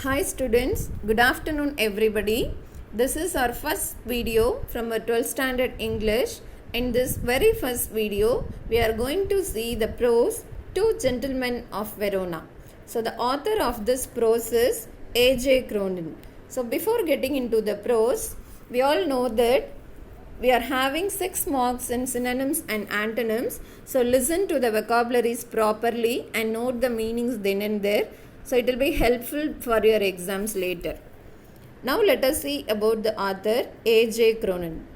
Hi students, good afternoon everybody. This is our first video from our 12th standard English. In this very first video, we are going to see the prose Two Gentlemen of Verona. So the author of this prose is A.J. Cronin. So before getting into the prose, we all know that we are having 6 marks in synonyms and antonyms. So listen to the vocabularies properly and note the meanings then and there. So it will be helpful for your exams later. Now let us see about the author A.J. Cronin.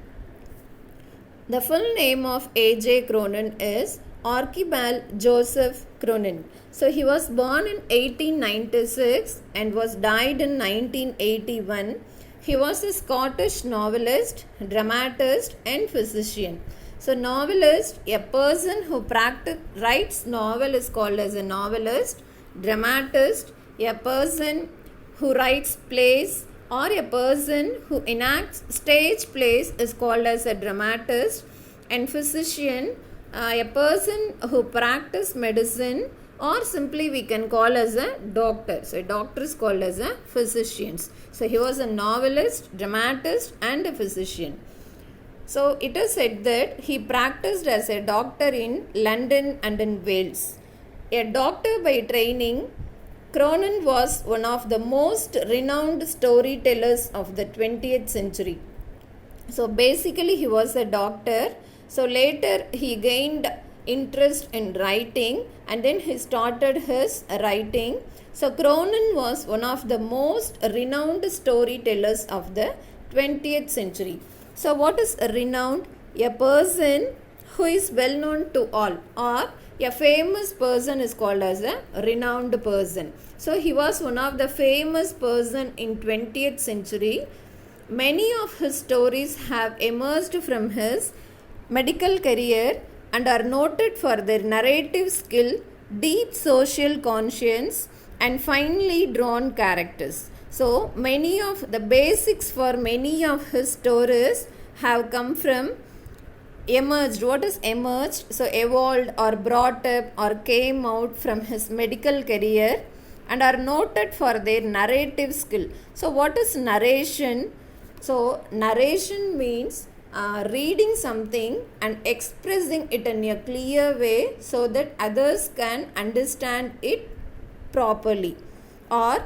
The full name of A.J. Cronin is Archibald Joseph Cronin. So he was born in 1896 and was died in 1981. He was a Scottish novelist, dramatist and physician. So novelist, a person who writes novel is called as a novelist. Dramatist, a person who writes plays or a person who enacts stage plays is called as a dramatist. And physician, a person who practices medicine or simply we can call as a doctor. So a doctor is called as a physician. So he was a novelist, dramatist and a physician. So it is said that he practiced as a doctor in London and in Wales. A doctor by training, Cronin was one of the most renowned storytellers of the 20th century. So basically he was a doctor. So later he gained interest in writing and then he started his writing. So Cronin was one of the most renowned storytellers of the 20th century. So what is renowned? A person who is well known to all, or a famous person is called as a renowned person. So he was one of the famous person in 20th century. Many of his stories have emerged from his medical career and are noted for their narrative skill, deep social conscience and finely drawn characters. So many of the basics for many of his stories have come from emerged. What is emerged? So evolved or brought up or came out from his medical career and are noted for their narrative skill. So what is narration? So narration means reading something and expressing it in a clear way so that others can understand it properly, or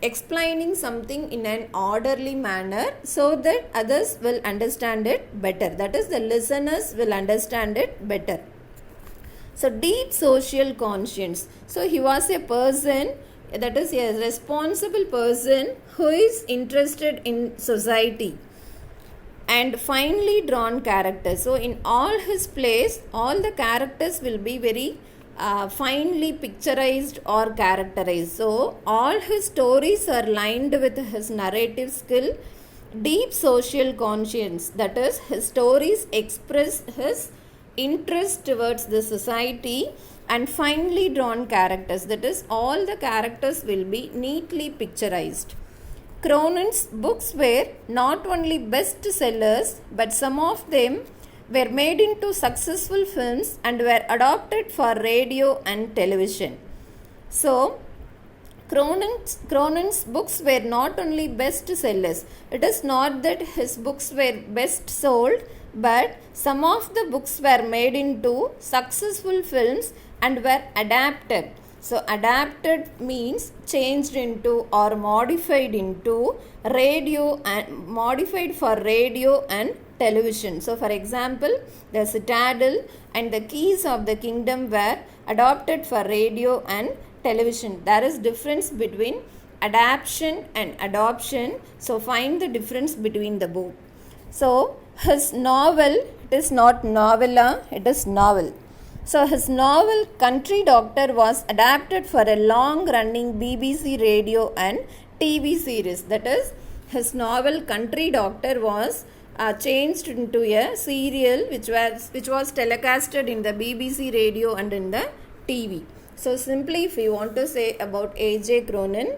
explaining something in an orderly manner so that others will understand it better. That is, the listeners will understand it better. So deep social conscience. So he was a person, that is a responsible person who is interested in society. And finely drawn characters. So in all his plays, all the characters will be very finely picturized or characterized. So all his stories are lined with his narrative skill, deep social conscience. That is, his stories express his interest towards the society, and finely drawn characters. That is, all the characters will be neatly picturized. Cronin's books were not only bestsellers, but some of them were made into successful films and were adapted for radio and television. So, Cronin's books were not only bestsellers. It is not that his books were best sold, but some of the books were made into successful films and were adapted. So adapted means changed into or modified into radio and modified for radio and television. So for example, the Citadel and the Keys of the Kingdom were adapted for radio and television. There is difference between adaptation and adoption. So find the difference between the both. So his novel, it is not novella, it is novel. So his novel Country Doctor was adapted for a long-running BBC radio and TV series. That is, his novel Country Doctor was changed into a serial which was telecasted in the BBC radio and in the TV. So simply, if you want to say about A.J. Cronin,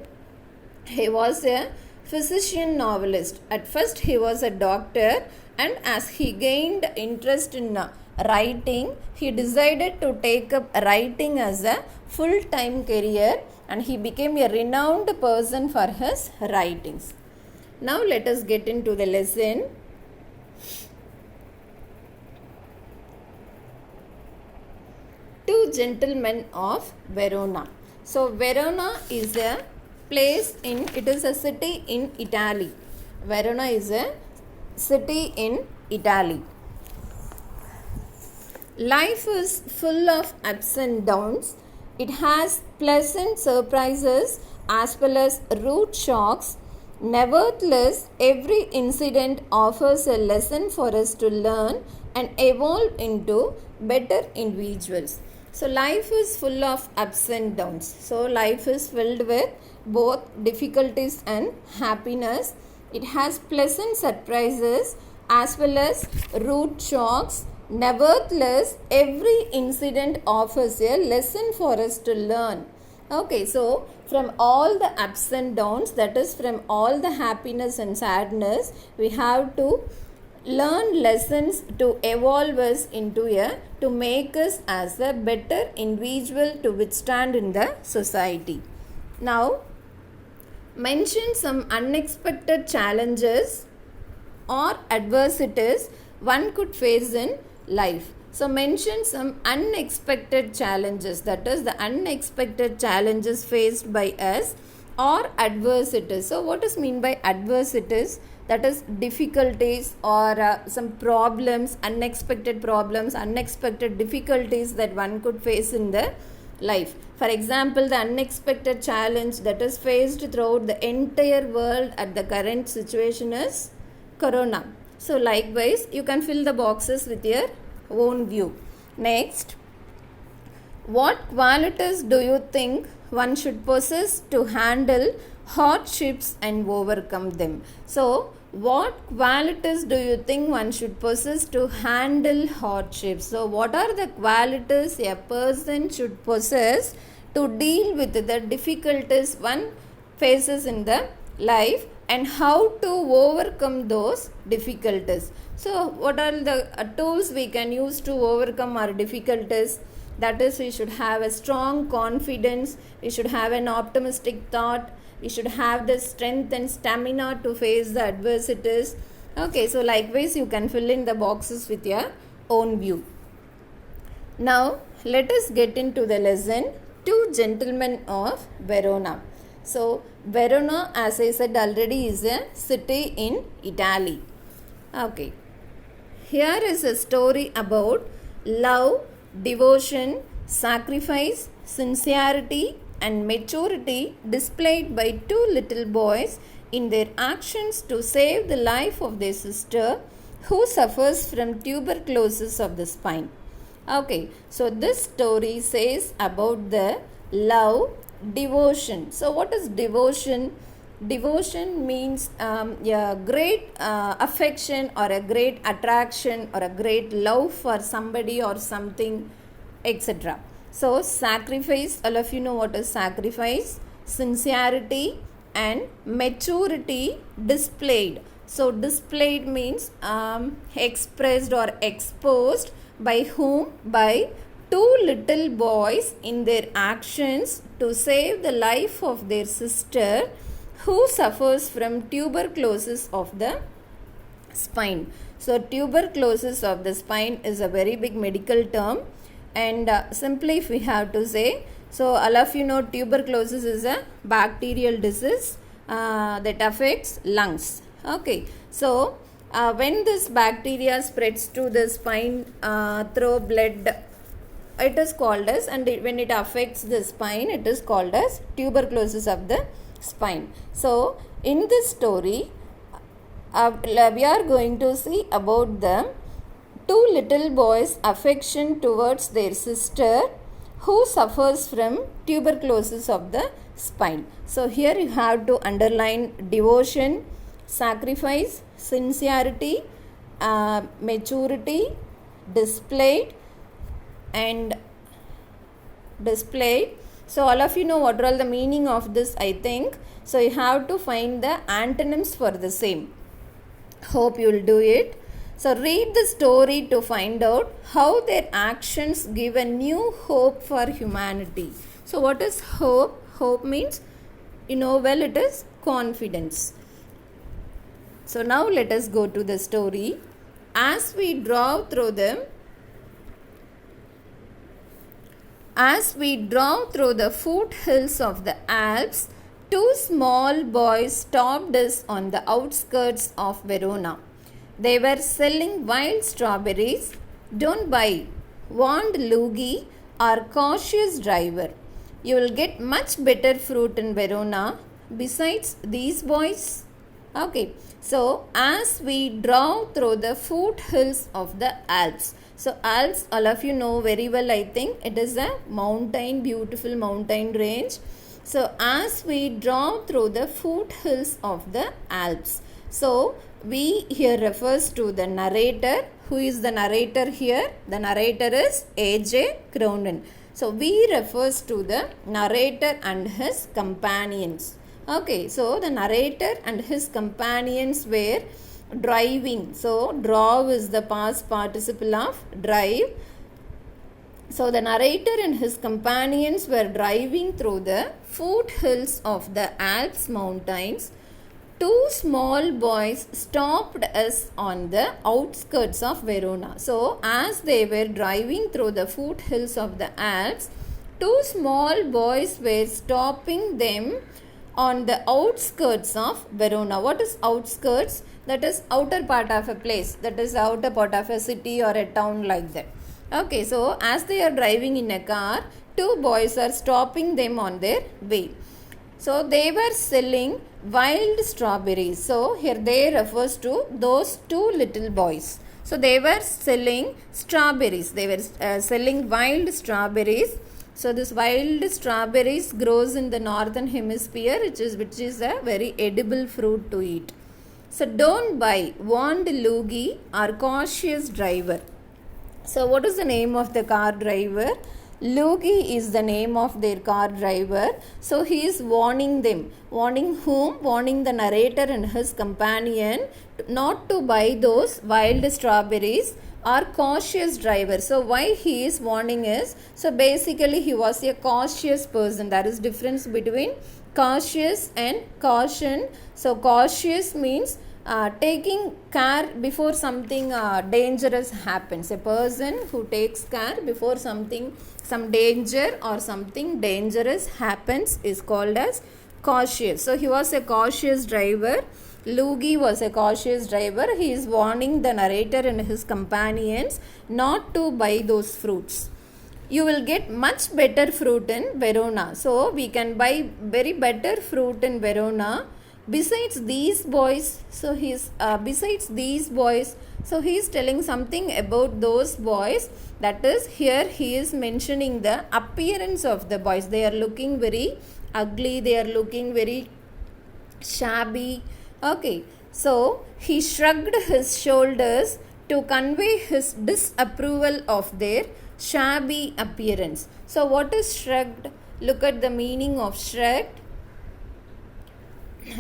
he was a physician novelist. At first he was a doctor, and as he gained interest in writing, he decided to take up writing as a full-time career and he became a renowned person for his writings. Now let us get into the lesson. Two Gentlemen of Verona. So Verona is a place it is a city in Italy. Verona is a city in Italy. Life is full of ups and downs. It has pleasant surprises as well as rude shocks. Nevertheless, every incident offers a lesson for us to learn and evolve into better individuals. So life is full of ups and downs. So life is filled with both difficulties and happiness. It has pleasant surprises as well as rude shocks. Nevertheless, every incident offers a lesson for us to learn. Okay, so from all the ups and downs, that is from all the happiness and sadness, we have to learn lessons to evolve us to make us as a better individual to withstand in the society. Now, mention some unexpected challenges or adversities one could face in life. So mention some unexpected challenges, that is the unexpected challenges faced by us or adversities. So what is mean by adversities? That is difficulties or some problems, unexpected difficulties that one could face in the life. For example, the unexpected challenge that is faced throughout the entire world at the current situation is Corona. So likewise, you can fill the boxes with your own view. Next, what qualities do you think one should possess to handle hardships and overcome them? So, what qualities do you think one should possess to handle hardships? So, what are the qualities a person should possess to deal with the difficulties one faces in the life and how to overcome those difficulties? So, what are the tools we can use to overcome our difficulties? That is, we should have a strong confidence, we should have an optimistic thought, we should have the strength and stamina to face the adversities. Okay, so likewise you can fill in the boxes with your own view. Now, let us get into the lesson, Two Gentlemen of Verona. So, Verona, as I said already, is a city in Italy. Okay. Here is a story about love, devotion, sacrifice, sincerity and maturity displayed by two little boys in their actions to save the life of their sister who suffers from tuberculosis of the spine. Okay, so this story says about the love, devotion. So what is devotion? Devotion means a great affection or a great attraction or a great love for somebody or something, etc. So sacrifice, all of you know what is sacrifice, sincerity and maturity displayed. So displayed means expressed or exposed by whom? By two little boys in their actions to save the life of their sister who suffers from tuberculosis of the spine. So tuberculosis of the spine is a very big medical term, and simply if we have to say, so all of you know tuberculosis is a bacterial disease that affects lungs. Okay, so when this bacteria spreads to the spine through blood, it is called as, and when it affects the spine, it is called as tuberculosis of the spine. So in this story we are going to see about the two little boys' affection towards their sister who suffers from tuberculosis of the spine. So here you have to underline devotion, sacrifice, sincerity, maturity, displayed and displayed. So all of you know what are all the meaning of this, I think. So you have to find the antonyms for the same. Hope you will do it. So read the story to find out how their actions give a new hope for humanity. So what is hope? Hope means you know well it is confidence. So now let us go to the story. As we drove through the foothills of the Alps, two small boys stopped us on the outskirts of Verona. They were selling wild strawberries. Don't buy, warned Luigi, our cautious driver. You will get much better fruit in Verona. Besides these boys. Okay, so as we drove through the foothills of the Alps. So Alps, all of you know very well, I think. It is a mountain, beautiful mountain range. So as we drove through the foothills of the Alps. So we here refers to the narrator. Who is the narrator here? The narrator is A.J. Cronin. So we refers to the narrator and his companions. Okay, so the narrator and his companions were driving. So drove is the past participle of drive. So the narrator and his companions were driving through the foothills of the Alps mountains. Two small boys stopped us on the outskirts of Verona. So as they were driving through the foothills of the Alps, two small boys were stopping them on the outskirts of Verona. What is outskirts? That is outer part of a place. That is outer part of a city or a town like that. Okay, so as they are driving in a car, two boys are stopping them on their way. So they were selling wild strawberries. So here they refers to those two little boys. So they were selling strawberries. They were selling wild strawberries. So this wild strawberries grows in the northern hemisphere, which is a very edible fruit to eat. So don't buy, warned Luigi, our cautious driver. So what is the name of the car driver? Luigi is the name of their car driver. So he is warning them. Warning whom? Warning the narrator and his companion not to buy those wild strawberries. Our cautious driver. So why he is warning is, so basically he was a cautious person. There is difference between cautious and caution. So cautious means taking care before something dangerous happens. A person who takes care before some danger or something dangerous happens is called as cautious. So he was a cautious driver. Luigi was a cautious driver. He is warning the narrator and his companions not to buy those fruits. You will get much better fruit in Verona. So we can buy very better fruit in Verona. Besides these boys, so he is telling something about those boys. That is, here he is mentioning the appearance of the boys. They are looking very ugly. They are looking very shabby. Okay, so he shrugged his shoulders to convey his disapproval of their shabby appearance. So what is shrugged? Look at the meaning of shrugged.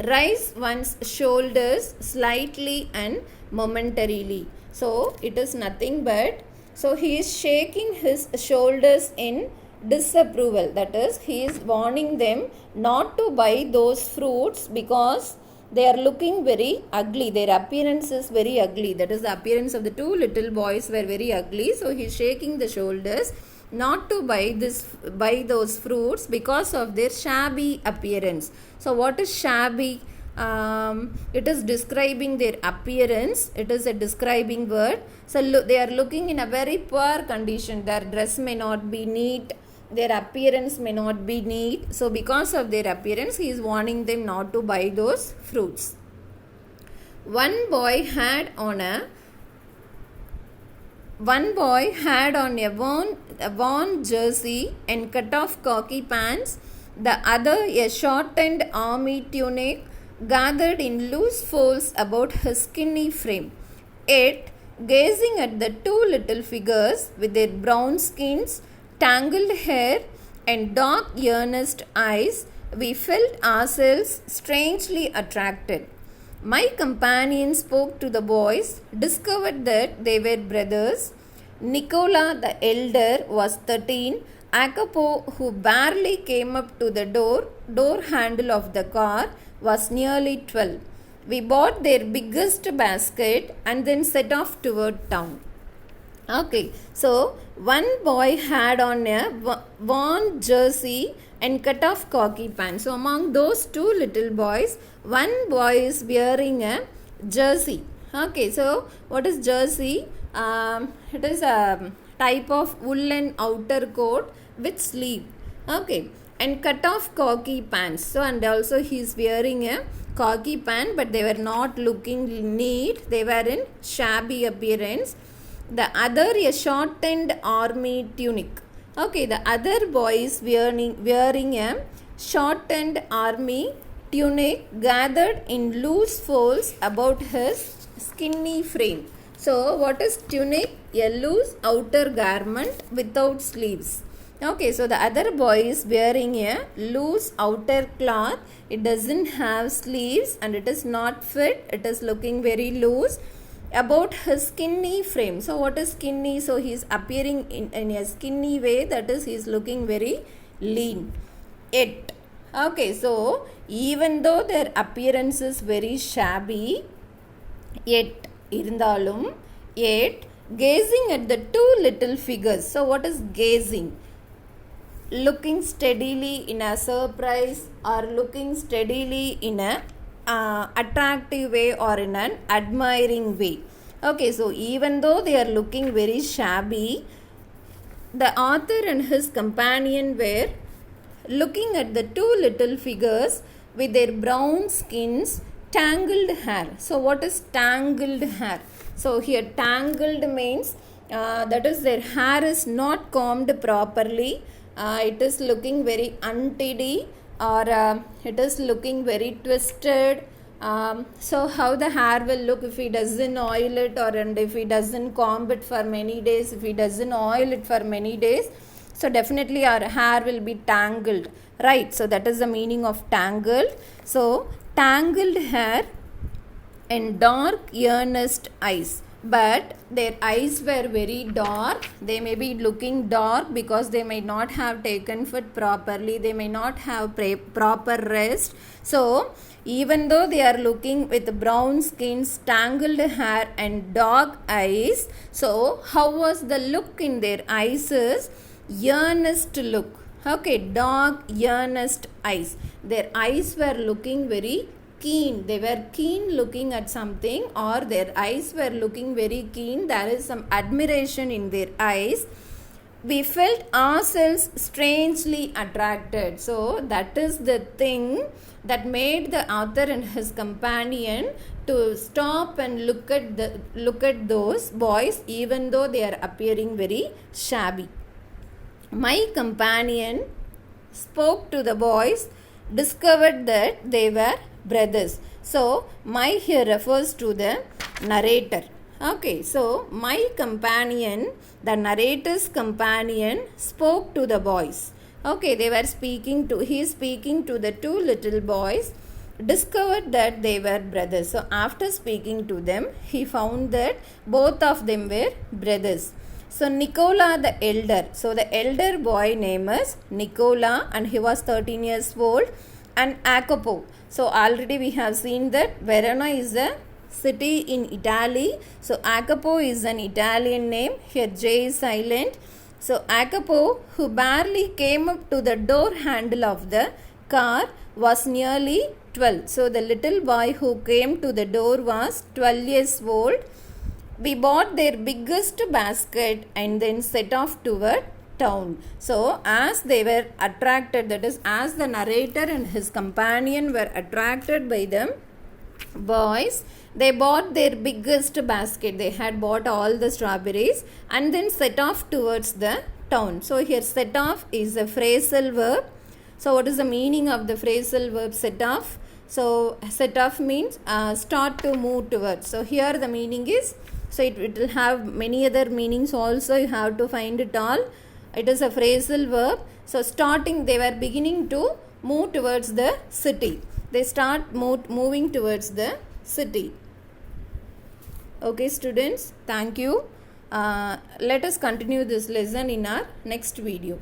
Raise one's shoulders slightly and momentarily. So it is nothing but, so he is shaking his shoulders in disapproval. That is, he is warning them not to buy those fruits because they are looking very ugly. Their appearance is very ugly. That is, the appearance of the two little boys were very ugly. So he is shaking the shoulders not to buy those fruits because of their shabby appearance. So what is shabby? It is describing their appearance. It is a describing word. So they are looking in a very poor condition. Their dress may not be neat. Their appearance may not be neat. So because of their appearance, he is warning them not to buy those fruits. One boy had on a worn jersey and cut-off khaki pants. The other a shortened army tunic gathered in loose folds about his skinny frame. Yet, gazing at the two little figures with their brown skins, tangled hair and dark earnest eyes, we felt ourselves strangely attracted. My companion spoke to the boys, discovered that they were brothers. Nicola the elder was 13, Akapo, who barely came up to the door handle of the car, was nearly 12. We bought their biggest basket and then set off toward town. Okay, so one boy had on a worn jersey and cut off khaki pants. So among those two little boys, one boy is wearing a jersey. Okay, so what is jersey? It is a type of woolen outer coat with sleeve. Okay, and cut off khaki pants. So and also he is wearing a khaki pant, but they were not looking neat. They were in shabby appearance. The other a shortened army tunic. Okay, the other boy is wearing a shortened army tunic gathered in loose folds about his skinny frame. So, what is tunic? A loose outer garment without sleeves. Okay, so the other boy is wearing a loose outer cloth. It doesn't have sleeves and it is not fit. It is looking very loose about his skinny frame. So what is skinny? So he is appearing in a skinny way, that is he is looking very lean. Yet, okay, so even though their appearance is very shabby, yet gazing at the two little figures. So what is gazing? Looking steadily in a surprise or looking steadily in a attractive way or in an admiring way. Okay, so even though they are looking very shabby, the author and his companion were looking at the two little figures with their brown skins, tangled hair. So what is tangled hair? So here tangled means that is their hair is not combed properly. It is looking very untidy, or it is looking very twisted. So how the hair will look if he doesn't oil it, or and if he doesn't comb it for many days, if he doesn't oil it for many days, so definitely our hair will be tangled, right? So that is the meaning of tangled. So tangled hair and dark earnest eyes, but their eyes were very dark. They may be looking dark because they may not have taken food properly, they may not have proper rest. So even though they are looking with brown skins, tangled hair and dark eyes, so how was the look in their eyes? Is earnest look. Okay, dark earnest eyes. Their eyes were looking very keen. They were keen looking at something, or their eyes were looking very keen. There is some admiration in their eyes. We felt ourselves strangely attracted. So that is the thing that made the author and his companion to stop and look at those boys, even though they are appearing very shabby. My companion spoke to the boys, discovered that they were brothers. So my here refers to the narrator. Okay, so my companion, the narrator's companion, spoke to the boys. Okay, he is speaking to the two little boys, discovered that they were brothers. So after speaking to them, he found that both of them were brothers. So Nicola the elder, so the elder boy name is Nicola and he was 13 years old, and Acopo. So already we have seen that Verona is a city in Italy. So Acopo is an Italian name. Here J is silent. So Acopo, who barely came up to the door handle of the car, was nearly 12. So the little boy who came to the door was 12 years old. We bought their biggest basket and then set off toward town. So as they were attracted, that is as the narrator and his companion were attracted by them boys, they bought their biggest basket. They had bought all the strawberries and then set off towards the town. So here set off is a phrasal verb. So what is the meaning of the phrasal verb set off? So set off means start to move towards. So here the meaning is, so it will have many other meanings also, you have to find it all. It is a phrasal verb. So starting, they were beginning to move towards the city. They start moving towards the city. Okay students, thank you. Let us continue this lesson in our next video.